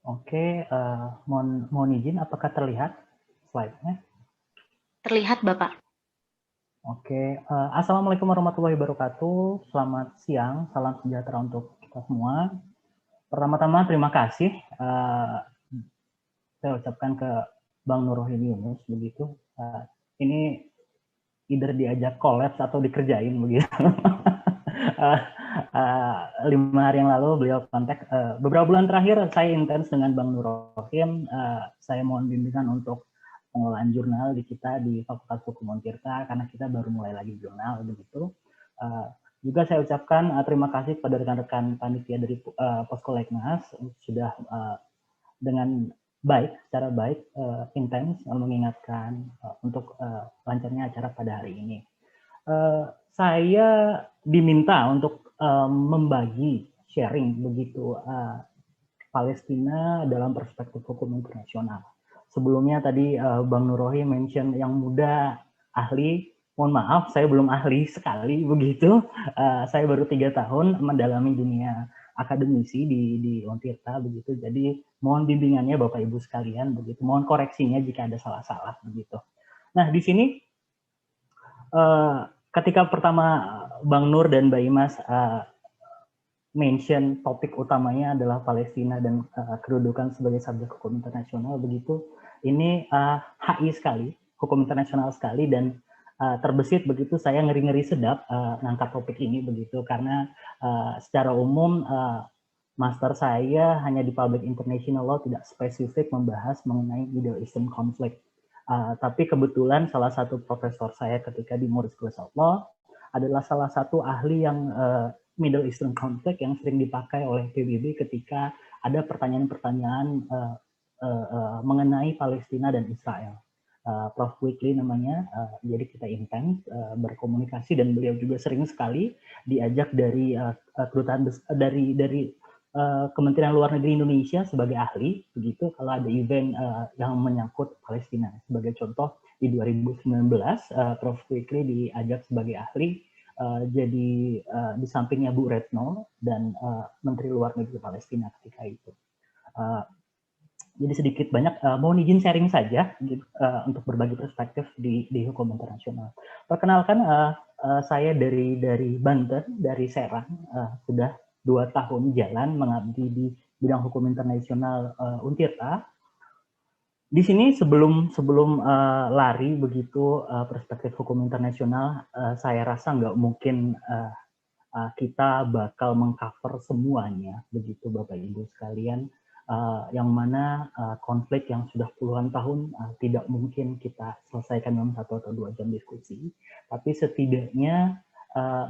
Oke, mohon izin, apakah terlihat slide-nya? Terlihat, Bapak. Oke, Assalamualaikum warahmatullahi wabarakatuh. Selamat siang, salam sejahtera untuk kita semua. Pertama-tama terima kasih saya ucapkan ke Bang Nurrohim Yunus begitu. Ini either diajak kolaps atau dikerjain begitu. 5 hari yang lalu beliau kontak. Beberapa bulan terakhir saya intens dengan Bang Nurrohim. Saya mohon bimbingan untuk pengelolaan jurnal di kita di Fakultas Hukum Untirta karena kita baru mulai lagi jurnal begitu. Juga saya ucapkan terima kasih kepada rekan-rekan panitia dari Poskolegnas sudah dengan baik, secara baik, intens mengingatkan untuk lancarnya acara pada hari ini. Saya diminta untuk membagi sharing begitu Palestina dalam perspektif hukum internasional. Sebelumnya tadi Bang Nurrohim mention yang muda ahli. Mohon maaf, saya belum ahli sekali begitu. Saya baru 3 tahun mendalami dunia akademisi di Untirta begitu. Jadi mohon bimbingannya Bapak Ibu sekalian begitu. Mohon koreksinya jika ada salah-salah begitu. Nah, di sini ketika pertama Bang Nur dan Mbak Imas mention topik utamanya adalah Palestina dan kedudukan sebagai subjek hukum internasional begitu, ini HI sekali, hukum internasional sekali, dan terbesit begitu saya ngeri-ngeri sedap ngangkat topik ini begitu karena secara umum master saya hanya di Public International Law, tidak spesifik membahas mengenai Middle Eastern Conflict. Tapi kebetulan salah satu profesor saya ketika di Moorish College of Law adalah salah satu ahli yang Middle Eastern Conflict yang sering dipakai oleh PBB ketika ada pertanyaan-pertanyaan mengenai Palestina dan Israel. Prof. Weekly namanya, jadi kita intens berkomunikasi dan beliau juga sering sekali diajak dari kedutaan dari Kementerian Luar Negeri Indonesia sebagai ahli begitu kalau ada event yang menyangkut Palestina. Sebagai contoh di 2019 Prof. Weekly diajak sebagai ahli jadi di sampingnya Bu Retno dan Menteri Luar Negeri Palestina ketika itu. Jadi sedikit banyak mohon izin sharing saja gitu, untuk berbagi perspektif di hukum internasional. Perkenalkan saya dari Banten, dari Serang, sudah 2 tahun jalan mengabdi di bidang hukum internasional Untirta. Di sini sebelum lari begitu perspektif hukum internasional, saya rasa nggak mungkin kita bakal mengcover semuanya begitu Bapak Ibu sekalian, yang mana konflik yang sudah puluhan tahun tidak mungkin kita selesaikan dalam 1 atau 2 jam diskusi, tapi setidaknya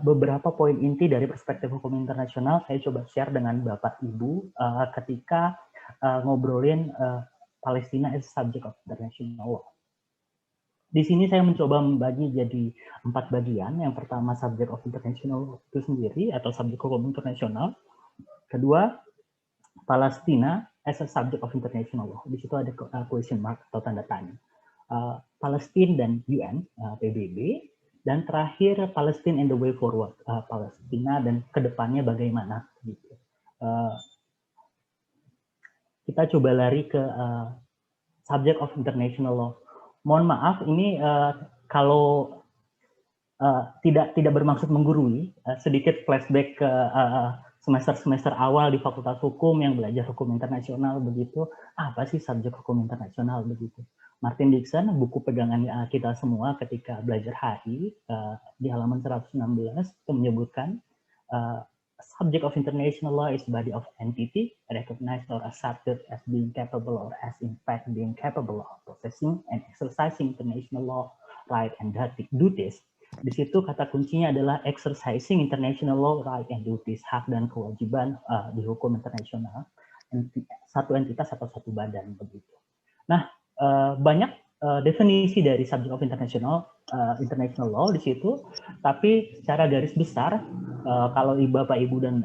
beberapa poin inti dari perspektif hukum internasional saya coba share dengan Bapak Ibu ketika ngobrolin Palestina as subject of international law. Di sini saya mencoba membagi jadi 4 bagian. Yang pertama subject of international itu sendiri atau subjek hukum internasional. Kedua, Palestina as a subject of international law. Di situ ada question mark atau tanda tanya. Palestina dan UN, PBB. Dan terakhir Palestine and the way forward. Palestina dan kedepannya bagaimana. Gitu. Kita coba lari ke subject of international law. Mohon maaf, ini kalau tidak bermaksud menggurui, sedikit flashback ke semester awal di Fakultas Hukum yang belajar hukum internasional begitu. Apa sih subjek hukum internasional begitu? Martin Dixon, buku pegangan kita semua ketika belajar HI di halaman 116 itu menyebutkan subject of international law is body of entity recognized or accepted as being capable or as in fact being capable of possessing and exercising international law right and duties. Di situ kata kuncinya adalah exercising international law right and duties, hak dan kewajiban di hukum internasional, satu entitas atau satu badan begitu. Nah, banyak definisi dari subject of international law di situ, tapi secara garis besar kalau Bapak Ibu dan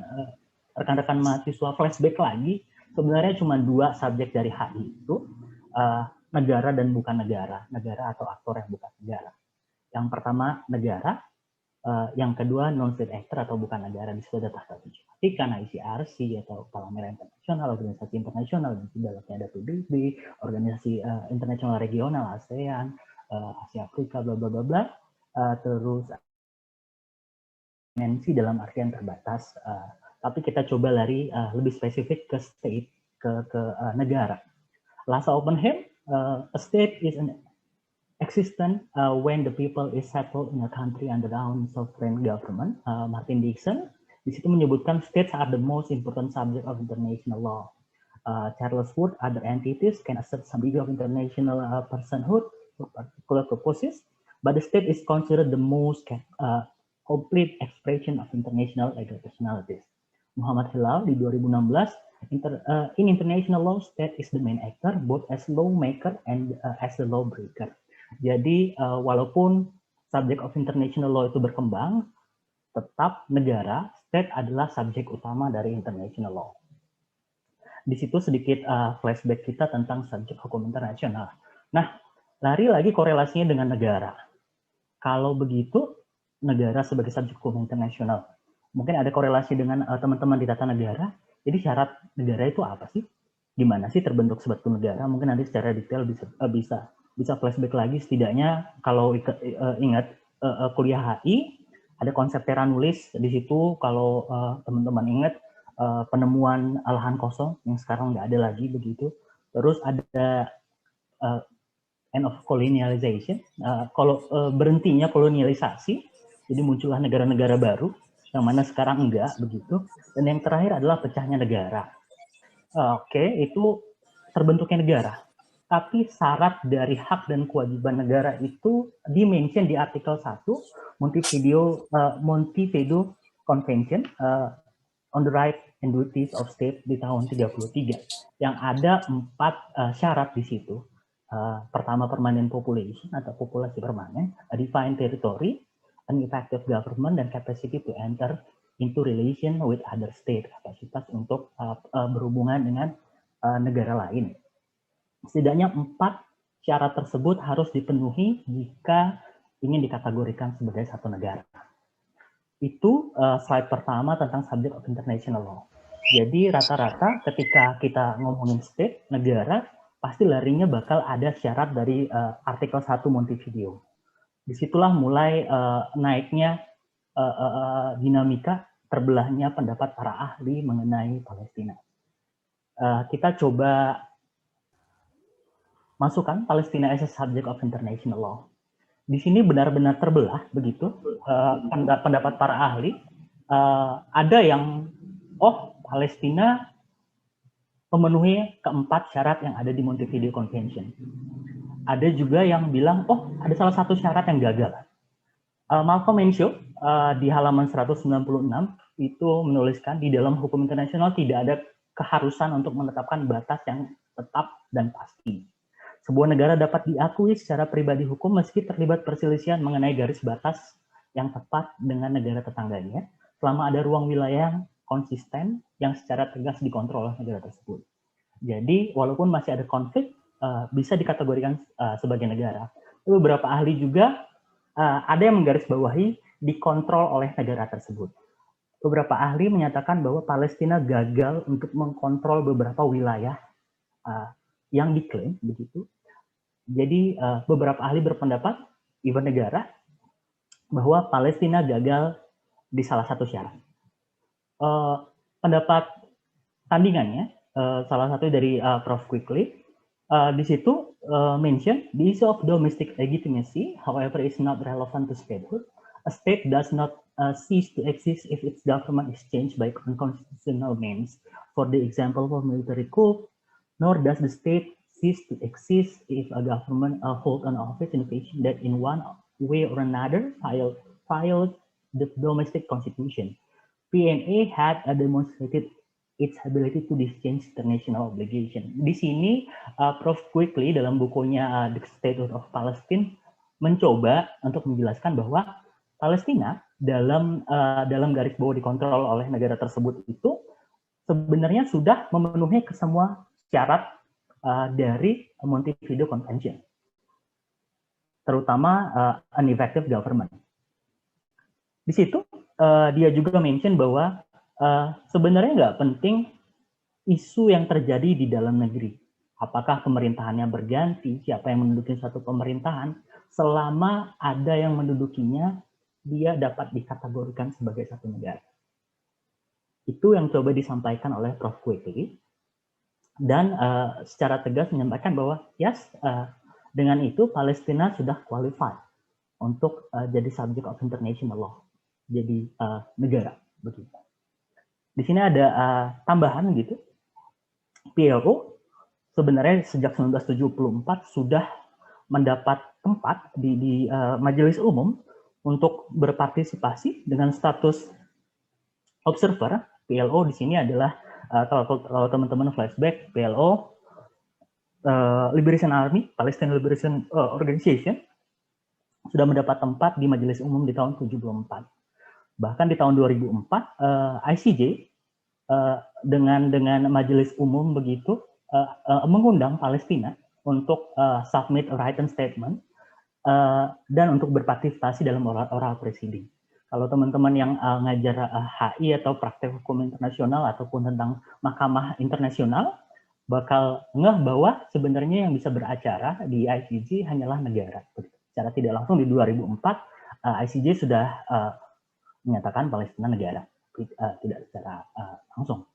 rekan-rekan mahasiswa flashback lagi, sebenarnya cuma 2 subjek dari HI itu, negara dan bukan negara, negara atau aktor yang bukan negara. Yang pertama negara, Yang kedua, non-state actor atau bukan negara, di situ ada tahta tujuh. Vatikan, ICRC atau Palmera Internasional, organisasi internasional, di dalamnya ada PBB, organisasi internasional regional, ASEAN, Asia Afrika, bla bla bla bla. Terus dimensi dalam artian terbatas, tapi kita coba lari lebih spesifik ke state, ke negara. Lhasa Oppenheim, a state is an existent when the people is settled in a country under the own sovereign government. Martin Dixon di situ menyebutkan states are the most important subject of international law. Charles Wood, other entities can assert some degree of international personhood for particular purposes, but the state is considered the most complete expression of international legal personalities. Muhammad Hilal di 2016, in international law, state is the main actor both as lawmaker and as the lawbreaker. Jadi walaupun subject of international law itu berkembang, tetap negara, state adalah subjek utama dari international law. Di situ sedikit flashback kita tentang subjek hukum internasional. Nah, lari lagi korelasinya dengan negara. Kalau begitu, negara sebagai subjek hukum internasional, mungkin ada korelasi dengan teman-teman di tata negara. Jadi syarat negara itu apa sih? Gimana sih terbentuk suatu negara? Mungkin nanti secara detail bisa flashback lagi, setidaknya kalau ingat kuliah HI, ada konsep terra nullius di situ. Kalau teman-teman ingat penemuan lahan kosong yang sekarang nggak ada lagi begitu. Terus ada end of colonialization, kalau berhentinya kolonialisasi, jadi muncullah negara-negara baru yang mana sekarang enggak begitu. Dan yang terakhir adalah pecahnya negara. Oke, itu terbentuknya negara. Tapi syarat dari hak dan kewajiban negara itu di-mention di artikel 1 Montevideo Convention on the Right and Duties of State di tahun 33, yang ada 4 syarat di situ. Pertama, permanent population atau populasi permanen, a defined territory, an effective government, dan capacity to enter into relation with other state, kapasitas untuk berhubungan dengan negara lain. Setidaknya 4 syarat tersebut harus dipenuhi jika ingin dikategorikan sebagai satu negara. Itu slide pertama tentang subject of international law. Jadi rata-rata ketika kita ngomongin state, negara, pasti larinya bakal ada syarat dari artikel 1 Montevideo. Disitulah mulai naiknya dinamika terbelahnya pendapat para ahli mengenai Palestina. Kita coba masukkan Palestina as a subject of international law. Di sini benar-benar terbelah begitu pendapat para ahli. Ada yang Palestina memenuhi keempat syarat yang ada di Montevideo Convention. Ada juga yang bilang ada salah satu syarat yang gagal. Malcolm Menshow di halaman 196 itu menuliskan di dalam hukum internasional tidak ada keharusan untuk menetapkan batas yang tetap dan pasti. Sebuah negara dapat diakui secara pribadi hukum meski terlibat perselisihan mengenai garis batas yang tepat dengan negara tetangganya, selama ada ruang wilayah yang konsisten yang secara tegas dikontrol oleh negara tersebut. Jadi, walaupun masih ada konflik, bisa dikategorikan sebagai negara. Beberapa ahli juga ada yang menggarisbawahi dikontrol oleh negara tersebut. Beberapa ahli menyatakan bahwa Palestina gagal untuk mengkontrol beberapa wilayah yang diklaim begitu. Jadi beberapa ahli berpendapat, even negara, bahwa Palestina gagal di salah satu syarat. Pendapat tandingannya, salah satu dari Prof. Quickly, di situ mention the issue of domestic legitimacy, however, is not relevant to statehood. A state does not cease to exist if its government is changed by unconstitutional means. For the example of military coup, nor does the state cease to exist if a government holds an office in a nation that in one way or another filed the domestic constitution. PNA had demonstrated its ability to discharge international obligation. Di sini, Prof. Quickly dalam bukunya The Statehood of Palestine mencoba untuk menjelaskan bahwa Palestina dalam garis bawah dikontrol oleh negara tersebut itu sebenarnya sudah memenuhi kesemua syarat dari Montevideo Convention, terutama an effective government. Di situ dia juga mention bahwa sebenarnya nggak penting isu yang terjadi di dalam negeri. Apakah pemerintahannya berganti, siapa yang menduduki suatu pemerintahan, selama ada yang mendudukinya, dia dapat dikategorikan sebagai satu negara. Itu yang coba disampaikan oleh Prof. Quigley, dan secara tegas menyampaikan bahwa yes, dengan itu Palestina sudah qualified untuk jadi subject of international law, jadi negara begitu. Di sini ada tambahan gitu, PLO sebenarnya sejak 1974 sudah mendapat tempat di Majelis Umum untuk berpartisipasi dengan status observer. PLO di sini adalah kalau teman-teman flashback, PLO Liberation Army, Palestine Liberation Organization, sudah mendapat tempat di Majelis Umum di tahun 74. Bahkan di tahun 2004 ICJ dengan Majelis Umum begitu mengundang Palestina untuk submit a written statement dan untuk berpartisipasi dalam oral proceeding. Kalau teman-teman yang ngajar HI atau praktek hukum internasional ataupun tentang mahkamah internasional, bakal ngeh bahwa sebenarnya yang bisa beracara di ICJ hanyalah negara. Secara tidak langsung di 2004 ICJ sudah menyatakan Palestina negara, tidak secara langsung.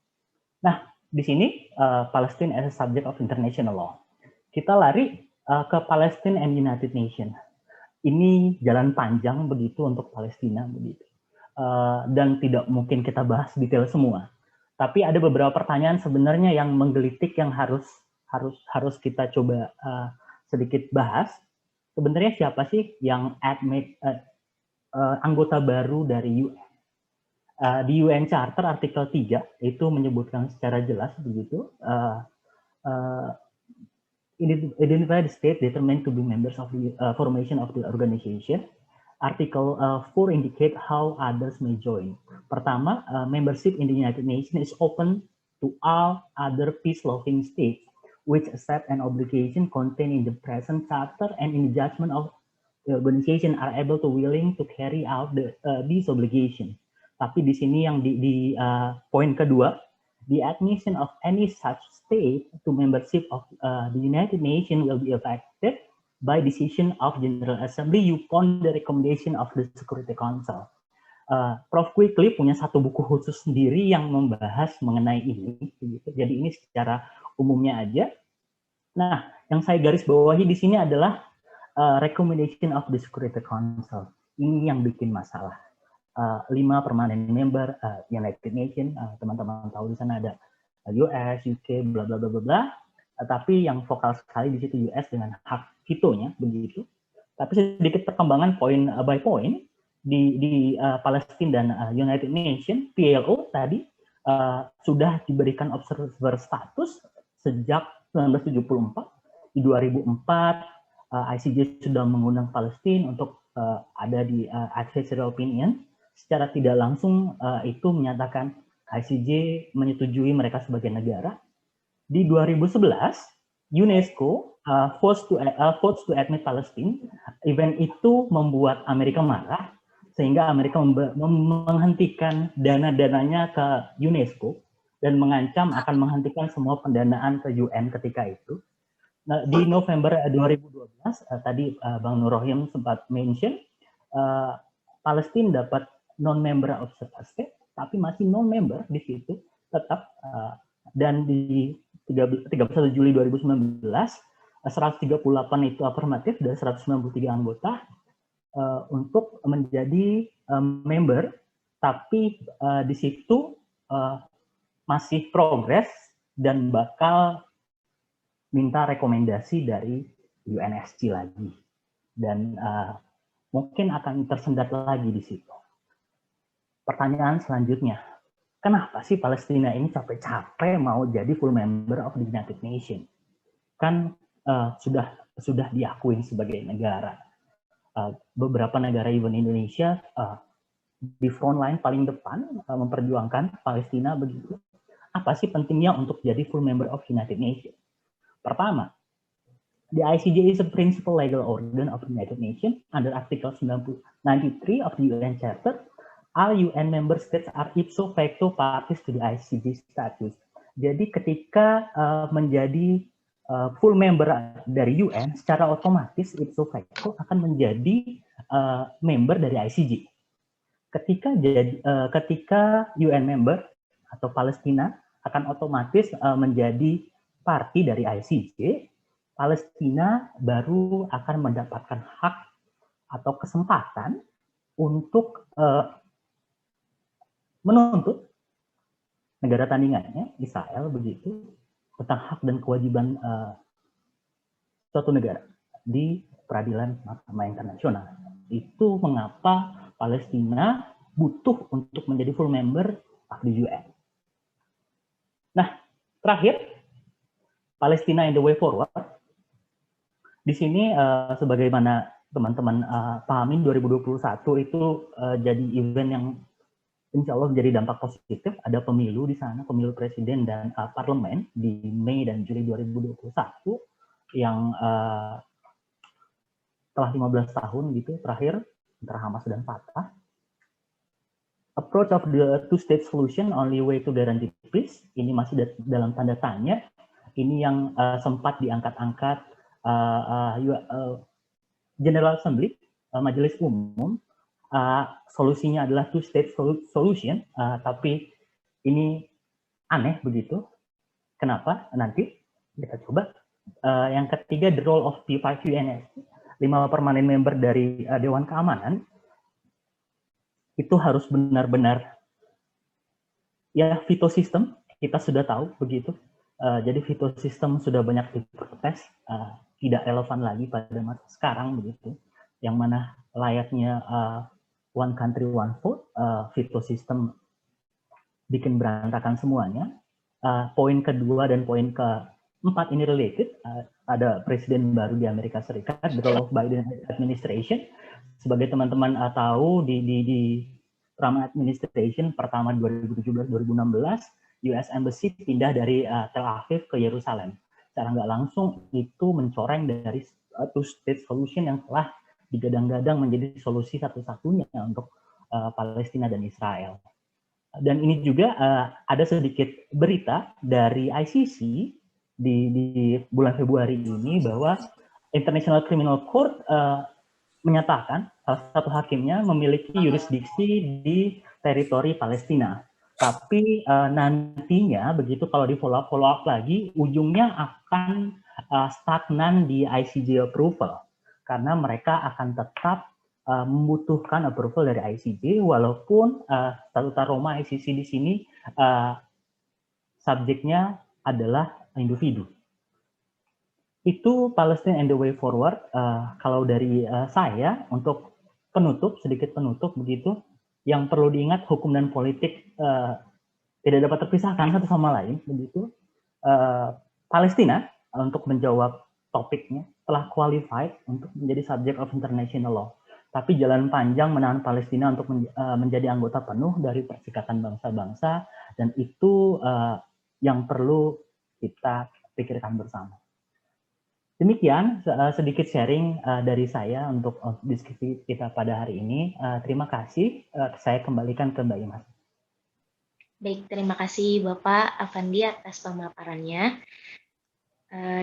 Nah, di sini Palestine as a subject of international law. Kita lari ke Palestine and United Nations. Ini jalan panjang begitu untuk Palestina begitu, dan tidak mungkin kita bahas detail semua. Tapi ada beberapa pertanyaan sebenarnya yang menggelitik yang harus kita coba sedikit bahas. Sebenarnya siapa sih yang admit anggota baru dari UN? Di UN Charter artikel 3 itu menyebutkan secara jelas begitu, identify the state determined to be members of the formation of the organization. Article 4 indicate how others may join. Pertama, membership in the United Nations is open to all other peace-loving states which accept an obligation contained in the present charter and in the judgment of the organization are able to willing to carry out this obligation. Tapi di sini yang di poin kedua, the admission of any such state to membership of the United Nations will be affected by decision of General Assembly upon the recommendation of the Security Council. Prof. Quigley punya satu buku khusus sendiri yang membahas mengenai ini. Gitu. Jadi ini secara umumnya aja. Nah, yang saya garis bawahi di sini adalah recommendation of the Security Council. Ini yang bikin masalah. 5 permanent member United Nations, teman-teman tahu di sana ada US, UK, bla bla bla bla bla. Tapi yang vokal sekali di situ US dengan hak vetonya begitu. Tapi sedikit perkembangan poin by point di Palestina dan United Nations, PLO tadi sudah diberikan observer status sejak 1974. Di 2004 ICJ sudah mengundang Palestina untuk ada di advisory opinion. Secara tidak langsung itu menyatakan ICJ menyetujui mereka sebagai negara. Di 2011 UNESCO votes to admit Palestine. Event itu membuat Amerika marah sehingga Amerika menghentikan dana-dananya ke UNESCO dan mengancam akan menghentikan semua pendanaan ke UN ketika itu. Nah, di November 2012 tadi Bang Nur Rohim sempat mention Palestina dapat non-member observer state, tapi masih non-member di situ tetap, dan di 31 Juli 2019 138 itu afirmatif dari 193 anggota untuk menjadi member, tapi di situ masih progres dan bakal minta rekomendasi dari UNSC lagi, dan mungkin akan tersendat lagi di situ. Pertanyaan selanjutnya, kenapa sih Palestina ini capek-capek mau jadi full member of the United Nations? Kan sudah diakui sebagai negara. Beberapa negara, even Indonesia, di front line paling depan memperjuangkan Palestina begitu. Apa sih pentingnya untuk jadi full member of United Nations? Pertama, the ICJ is a principal legal organ of the United Nations under Article 93 of the UN Charter. all UN member states are ipso facto parties to the ICJ status. Jadi ketika menjadi full member dari UN, secara otomatis ipso facto akan menjadi member dari ICJ. Ketika UN member atau Palestina akan otomatis menjadi party dari ICJ, Palestina baru akan mendapatkan hak atau kesempatan untuk menuntut negara tandingannya, Israel begitu, tentang hak dan kewajiban suatu negara di peradilan mahkamah internasional. Itu mengapa Palestina butuh untuk menjadi full member of the UN. Nah, terakhir, Palestina in the way forward. Di sini sebagaimana teman-teman pahamin, 2021 itu jadi event yang insya Allah menjadi dampak positif. Ada pemilu di sana, pemilu presiden dan parlemen di Mei dan Juli 2021 yang setelah 15 tahun gitu terakhir antara Hamas dan Fatah. Approach of the two-state solution, only way to guarantee peace. Ini masih dalam tanda tanya. Ini yang sempat diangkat-angkat General Assembly, Majelis Umum. Solusinya adalah two-state solution, tapi ini aneh begitu. Kenapa? Nanti kita coba. Yang ketiga, the role of the 5 UNSC, 5 permanen member dari Dewan Keamanan, itu harus benar-benar ya veto system, kita sudah tahu begitu. Jadi veto system sudah banyak diprotes, tidak relevan lagi pada masa sekarang begitu. Yang mana layaknya one country one vote, veto system bikin berantakan semuanya. Poin kedua dan poin keempat ini related. Ada presiden baru di Amerika Serikat, the role of Biden administration. Sebagai teman-teman tahu di Trump administration pertama 2017-2016, US Embassy pindah dari Tel Aviv ke Yerusalem. Secara nggak langsung itu mencoreng dari two-state solution yang telah digadang-gadang menjadi solusi satu-satunya untuk Palestina dan Israel. Dan ini juga ada sedikit berita dari ICC di bulan Februari ini bahwa International Criminal Court menyatakan salah satu hakimnya memiliki yurisdiksi di teritori Palestina. Tapi nantinya begitu kalau di follow up lagi, ujungnya akan stagnan di ICJ approval karena mereka akan tetap membutuhkan approval dari ICJ walaupun statuta Roma ICC di sini subjeknya adalah individu. Itu Palestine and the way forward. Kalau dari saya untuk sedikit penutup begitu, yang perlu diingat hukum dan politik tidak dapat terpisahkan satu sama lain begitu. Palestina untuk menjawab topiknya telah qualified untuk menjadi subject of international law. Tapi jalan panjang menahan Palestina untuk menjadi anggota penuh dari Perserikatan Bangsa-Bangsa, dan itu yang perlu kita pikirkan bersama. Demikian sedikit sharing dari saya untuk diskusi kita pada hari ini. Terima kasih. Saya kembalikan ke Mbak Imas. Baik, terima kasih Bapak Afandi atas pemaparannya.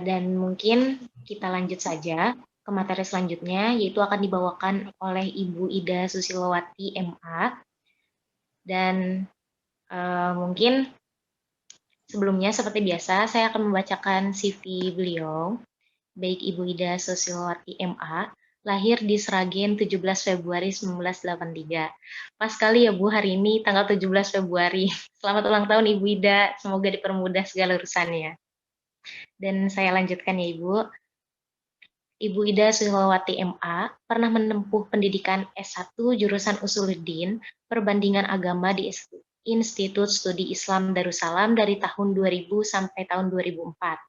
Dan mungkin kita lanjut saja ke materi selanjutnya, yaitu akan dibawakan oleh Ibu Ida Susilowati MA. Dan mungkin sebelumnya seperti biasa saya akan membacakan CV beliau. Baik, Ibu Ida Susilowati MA, lahir di Sragen 17 Februari 1983. Pas sekali ya Bu, hari ini tanggal 17 Februari. Selamat ulang tahun Ibu Ida, semoga dipermudah segala urusannya. Dan saya lanjutkan ya Ibu. Ibu Ida Susilowati MA pernah menempuh pendidikan S1 jurusan Usuluddin, Perbandingan Agama di Institut Studi Islam Darussalam dari tahun 2000 sampai tahun 2004.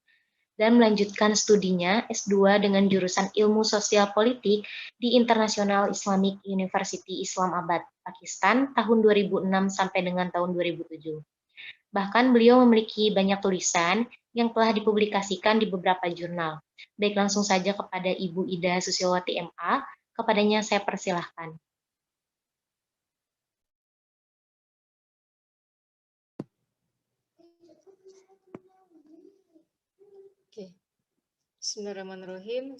Dan melanjutkan studinya S2 dengan jurusan Ilmu Sosial Politik di International Islamic University Islamabad, Pakistan tahun 2006 sampai dengan tahun 2007. Bahkan beliau memiliki banyak tulisan yang telah dipublikasikan di beberapa jurnal. Baik, langsung saja kepada Ibu Ida Susilowati MA, kepadanya saya persilahkan. Oke. Bismillahirrahmanirrahim.